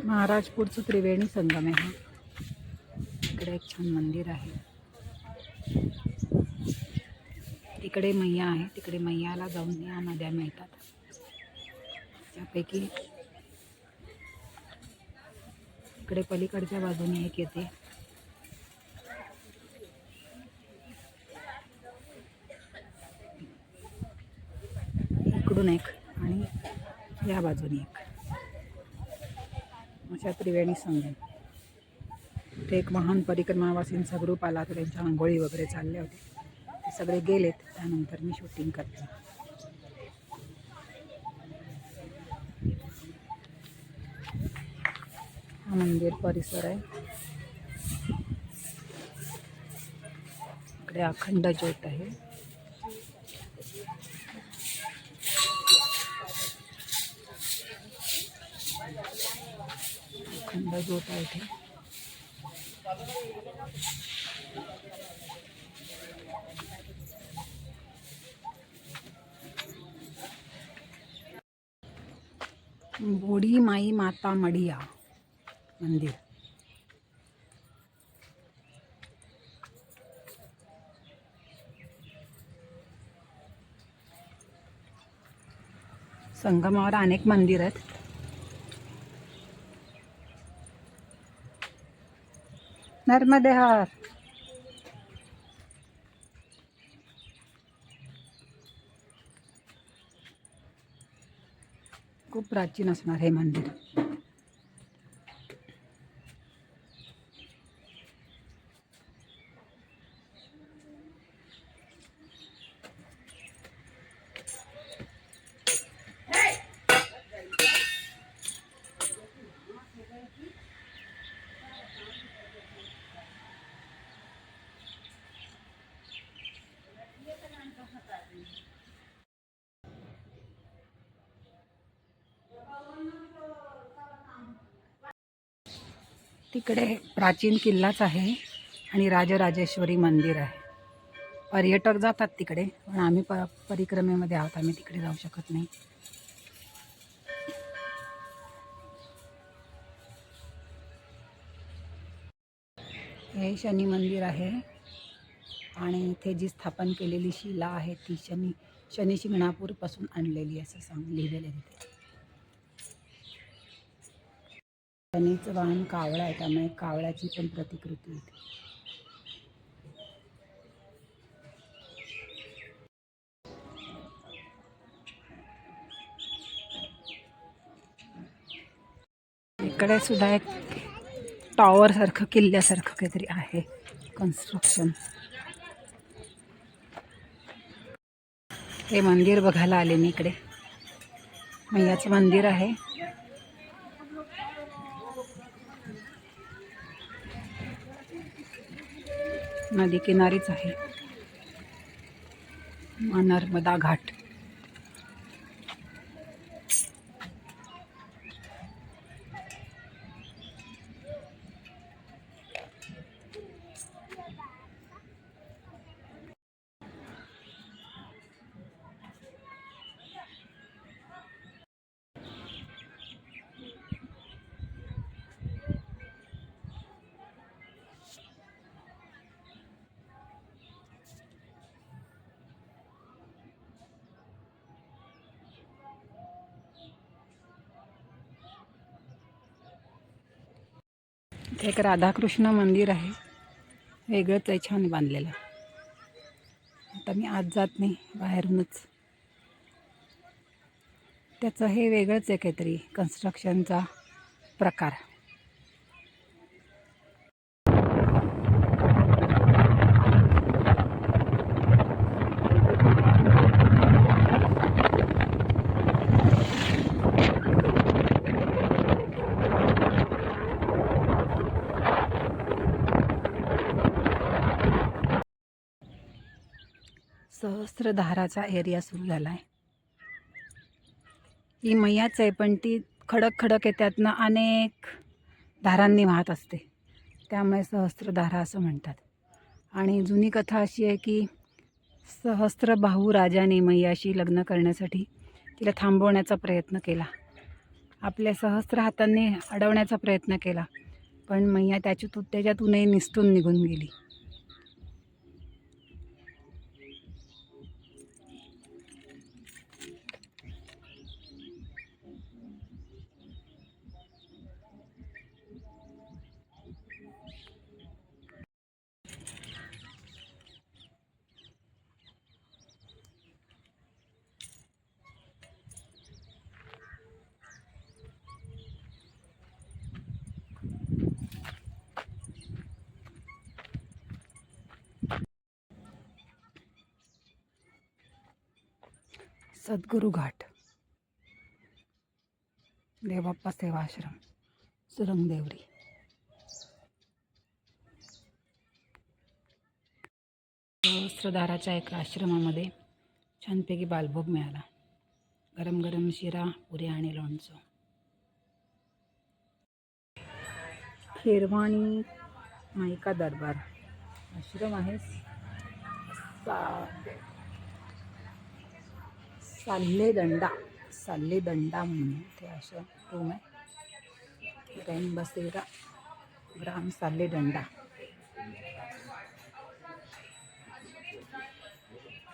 महाराजपूरचं त्रिवेणी संगम आहे हा. इकडे एक छान मंदिर आहे. तिकडे मैया आहे. तिकडे मैयाला जाऊन या नद्या मिळतात. त्यापैकी इकडे पलीकडच्या बाजूने एक येते. इकडून एक आणि या बाजूने एक, अशा त्रिवेणी संगम. ते एक महान परिक्रमावासींचा ग्रुप आला तर त्यांच्या आंघोळी वगैरे चालले होते. ते सगळे गेलेत. त्यानंतर मी शूटिंग करते. हा मंदिर परिसर आहे. इकडे अखंड ज्योत आहे. अखंड ज्योत आहे इथे. बोडी माई माता मडिया मंदिर. संगमावर अनेक मंदिर आहेत. नर्मदे हर. खूप प्राचीन असणार हे मंदिर. तिकडे प्राचीन किल्लाच आहे आणि राजराजेश्वरी मंदिर आहे. पर्यटक जातात तिकडे, पण आम्ही परिक्रमेमध्ये आहोत. आम्ही तिकडे जाऊ शकत नाही. हे शनी मंदिर आहे आणि इथे जी स्थापन केलेली शिला आहे ती शनी शिंगणापूरपासून आणलेली असं लिहिलेलं आहे तिथे. शनीचं वाहन कावळा आहे, त्यामुळे कावळ्याची पण प्रतिकृती इथे. इकडे सुद्धा एक टॉवर सारखं किल्ल्यासारखं काहीतरी आहे कन्स्ट्रक्शन. हे मंदिर बघायला आले मी इकडे. मैयाचं मंदिर आहे. नदी किनारीच आहे. नर्मदा घाट. एक राधाकृष्ण मंदिर आहे. वेगळंच आहे, छान बांधलेलं. आता मी आत जात नाही, बाहेरूनच. त्याचं हे वेगळंच आहे काहीतरी कन्स्ट्रक्शनचा प्रकार. सहस्त्रधाराचा एरिया सुरू झाला आहे. ही मैयाच आहे, पण ती खडक खडक आहे, त्यातनं अनेक धारांनी वाहत असते, त्यामुळे सहस्त्रधारा असं म्हणतात. आणि जुनी कथा अशी आहे की सहस्त्रबाहू राजाने मैयाशी लग्न करण्यासाठी तिला थांबवण्याचा प्रयत्न केला, आपल्या सहस्र हातांनी अडवण्याचा प्रयत्न केला, पण मैया त्याच्यातूनही निसटून निघून गेली. सद्गुरू घाट, देवबाप्पा सेवाश्रम, सुरंगदेवरी. सहस्त्रधाराच्या एका आश्रमामध्ये छानपैकी बालभोग मिळाला. गरम गरम शिरा, पुऱ्या आणि लोणचं. खेरवाणी माईका दरबार आश्रम आहे. साल्लेदंडा म्हणून ते आश्रम रूम आहे. रैनबसेरा ग्राम साल्लेदंडा.